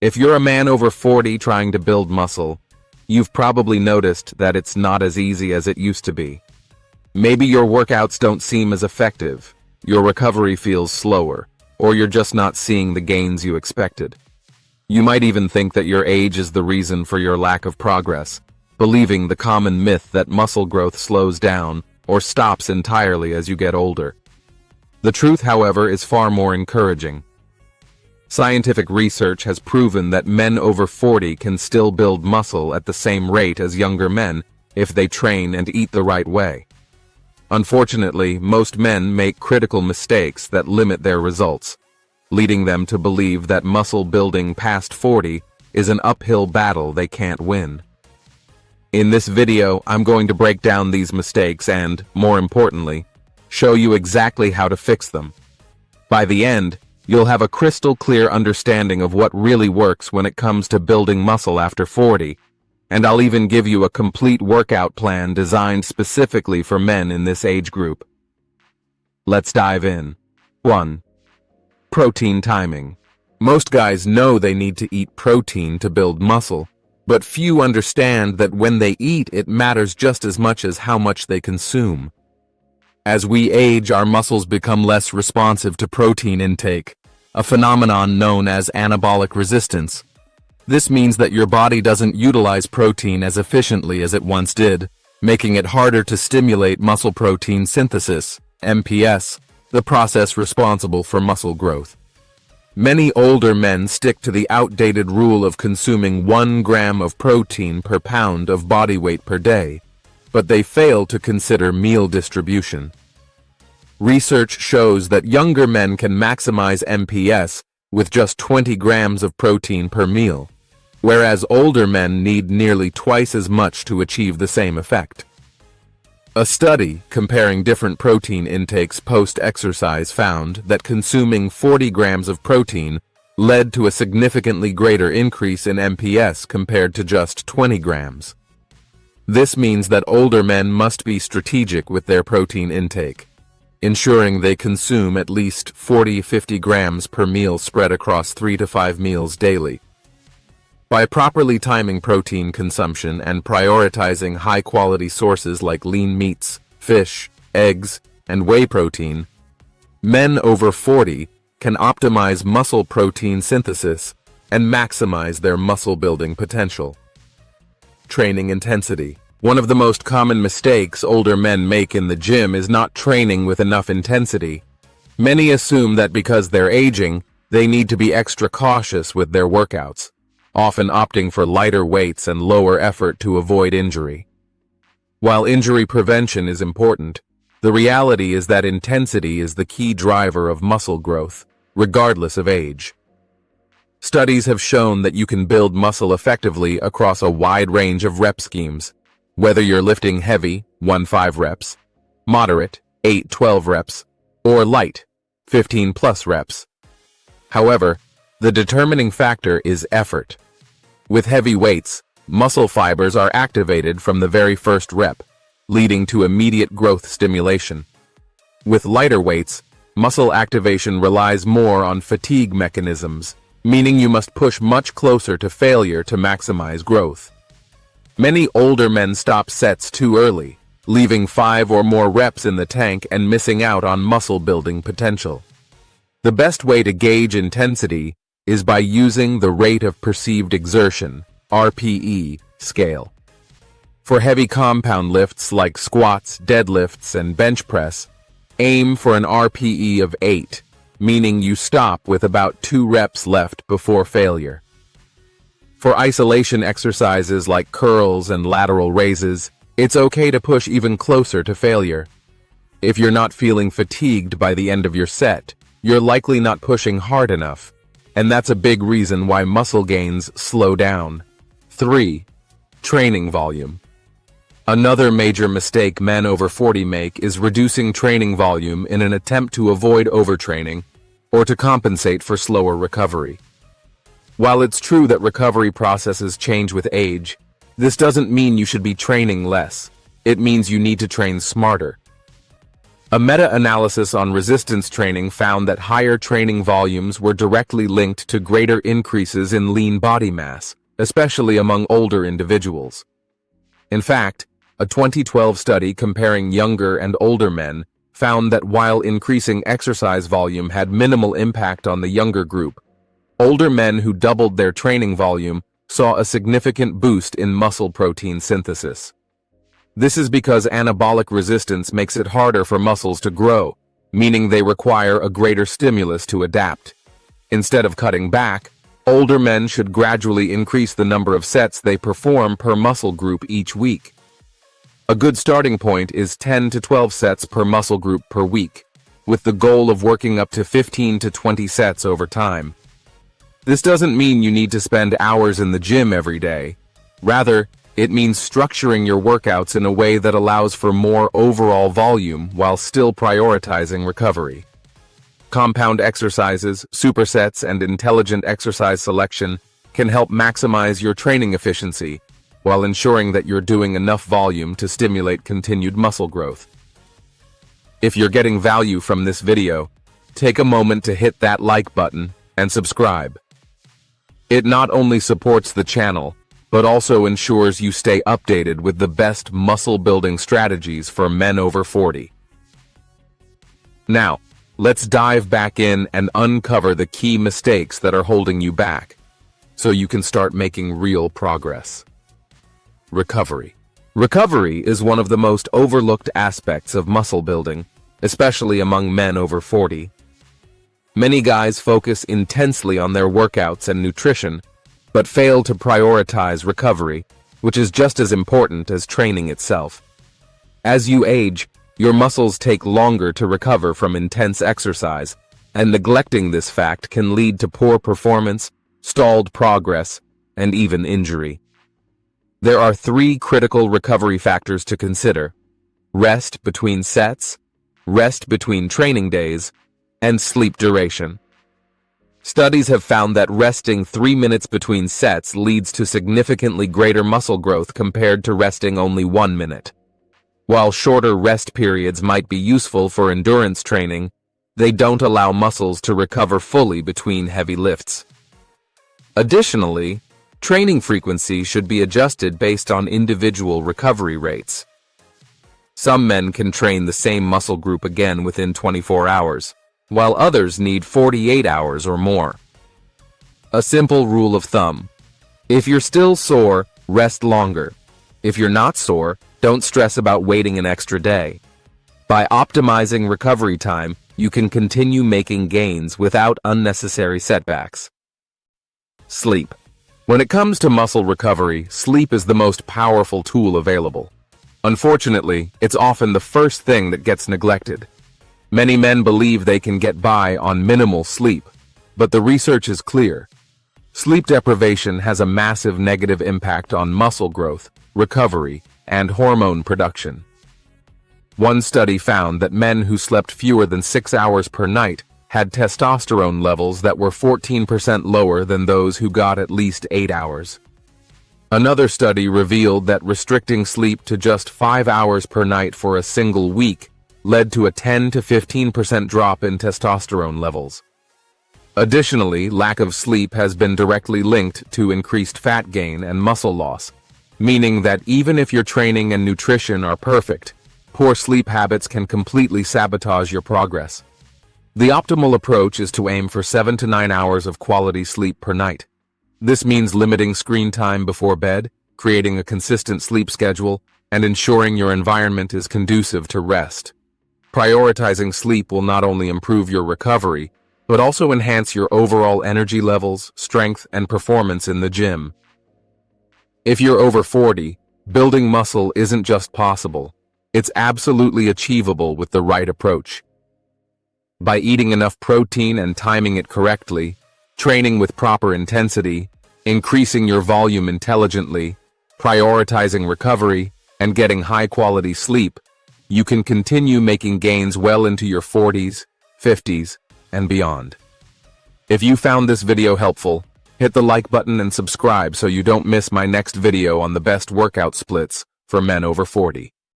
If you're a man over 40 trying to build muscle, you've probably noticed that it's not as easy as it used to be. Maybe your workouts don't seem as effective, your recovery feels slower, or you're just not seeing the gains you expected. You might even think that your age is the reason for your lack of progress, believing the common myth that muscle growth slows down or stops entirely as you get older. The truth, however, is far more encouraging. Scientific research has proven that men over 40 can still build muscle at the same rate as younger men if they train and eat the right way. Unfortunately, most men make critical mistakes that limit their results, leading them to believe that muscle building past 40 is an uphill battle they can't win. In this video, I'm going to break down these mistakes and, more importantly, show you exactly how to fix them. By the end, you'll have a crystal clear understanding of what really works when it comes to building muscle after 40, and I'll even give you a complete workout plan designed specifically for men in this age group. Let's dive in. 1. Protein timing. Most guys know they need to eat protein to build muscle, but few understand that when they eat, it matters just as much as how much they consume. As we age, our muscles become less responsive to protein intake, a phenomenon known as anabolic resistance. This means that your body doesn't utilize protein as efficiently as it once did, making it harder to stimulate muscle protein synthesis, MPS, the process responsible for muscle growth. Many older men stick to the outdated rule of consuming 1 gram of protein per pound of body weight per day, but they fail to consider meal distribution. Research shows that younger men can maximize MPS with just 20 grams of protein per meal, whereas older men need nearly twice as much to achieve the same effect. A study comparing different protein intakes post-exercise found that consuming 40 grams of protein led to a significantly greater increase in MPS compared to just 20 grams. This means that older men must be strategic with their protein intake, ensuring they consume at least 40-50 grams per meal spread across 3 to 5 meals daily. By properly timing protein consumption and prioritizing high-quality sources like lean meats, fish, eggs, and whey protein, men over 40 can optimize muscle protein synthesis and maximize their muscle-building potential. Training intensity. One of the most common mistakes older men make in the gym is not training with enough intensity. Many assume that because they're aging, they need to be extra cautious with their workouts, often opting for lighter weights and lower effort to avoid injury. While injury prevention is important, the reality is that intensity is the key driver of muscle growth, regardless of age. Studies have shown that you can build muscle effectively across a wide range of rep schemes, whether you're lifting heavy, 1-5 reps, moderate, 8-12 reps, or light, 15+ reps. However, the determining factor is effort. With heavy weights, muscle fibers are activated from the very first rep, leading to immediate growth stimulation. With lighter weights, muscle activation relies more on fatigue mechanisms, meaning you must push much closer to failure to maximize growth. Many older men stop sets too early, leaving 5 or more reps in the tank and missing out on muscle building potential. The best way to gauge intensity is by using the rate of perceived exertion, RPE, scale. For heavy compound lifts like squats, deadlifts, and bench press, aim for an RPE of 8, meaning you stop with about 2 reps left before failure. For isolation exercises like curls and lateral raises, it's okay to push even closer to failure. If you're not feeling fatigued by the end of your set, you're likely not pushing hard enough, and that's a big reason why muscle gains slow down. 3. Training volume. Another major mistake men over 40 make is reducing training volume in an attempt to avoid overtraining or to compensate for slower recovery. While it's true that recovery processes change with age, this doesn't mean you should be training less. It means you need to train smarter. A meta-analysis on resistance training found that higher training volumes were directly linked to greater increases in lean body mass, especially among older individuals. In fact, a 2012 study comparing younger and older men found that while increasing exercise volume had minimal impact on the younger group, older men who doubled their training volume saw a significant boost in muscle protein synthesis. This is because anabolic resistance makes it harder for muscles to grow, meaning they require a greater stimulus to adapt. Instead of cutting back, older men should gradually increase the number of sets they perform per muscle group each week. A good starting point is 10 to 12 sets per muscle group per week, with the goal of working up to 15 to 20 sets over time. This doesn't mean you need to spend hours in the gym every day. Rather, it means structuring your workouts in a way that allows for more overall volume while still prioritizing recovery. Compound exercises, supersets, and intelligent exercise selection can help maximize your training efficiency while ensuring that you're doing enough volume to stimulate continued muscle growth. If you're getting value from this video, take a moment to hit that like button and subscribe. It not only supports the channel, but also ensures you stay updated with the best muscle-building strategies for men over 40. Now, let's dive back in and uncover the key mistakes that are holding you back, so you can start making real progress. Recovery. Recovery is one of the most overlooked aspects of muscle building, especially among men over 40. Many guys focus intensely on their workouts and nutrition, but fail to prioritize recovery, which is just as important as training itself. As you age, your muscles take longer to recover from intense exercise, and neglecting this fact can lead to poor performance, stalled progress, and even injury. There are 3 critical recovery factors to consider: rest between sets, rest between training days, and sleep duration. Studies have found that resting 3 minutes between sets leads to significantly greater muscle growth compared to resting only 1 minute. While shorter rest periods might be useful for endurance training, they don't allow muscles to recover fully between heavy lifts. Additionally, training frequency should be adjusted based on individual recovery rates. Some men can train the same muscle group again within 24 hours, while others need 48 hours or more. A simple rule of thumb: if you're still sore, rest longer. If you're not sore, don't stress about waiting an extra day. By optimizing recovery time, you can continue making gains without unnecessary setbacks. Sleep. When it comes to muscle recovery, sleep is the most powerful tool available. Unfortunately, it's often the first thing that gets neglected. Many men believe they can get by on minimal sleep, but the research is clear. Sleep deprivation has a massive negative impact on muscle growth, recovery, and hormone production. One study found that men who slept fewer than 6 hours per night had testosterone levels that were 14% lower than those who got at least 8 hours. Another study revealed that restricting sleep to just 5 hours per night for a single week led to a 10 to 15% drop in testosterone levels. Additionally, lack of sleep has been directly linked to increased fat gain and muscle loss, meaning that even if your training and nutrition are perfect, poor sleep habits can completely sabotage your progress. The optimal approach is to aim for 7 to 9 hours of quality sleep per night. This means limiting screen time before bed, creating a consistent sleep schedule, and ensuring your environment is conducive to rest. Prioritizing sleep will not only improve your recovery, but also enhance your overall energy levels, strength, and performance in the gym. If you're over 40, building muscle isn't just possible, it's absolutely achievable with the right approach. By eating enough protein and timing it correctly, training with proper intensity, increasing your volume intelligently, prioritizing recovery, and getting high-quality sleep, you can continue making gains well into your 40s, 50s, and beyond. If you found this video helpful, hit the like button and subscribe so you don't miss my next video on the best workout splits for men over 40.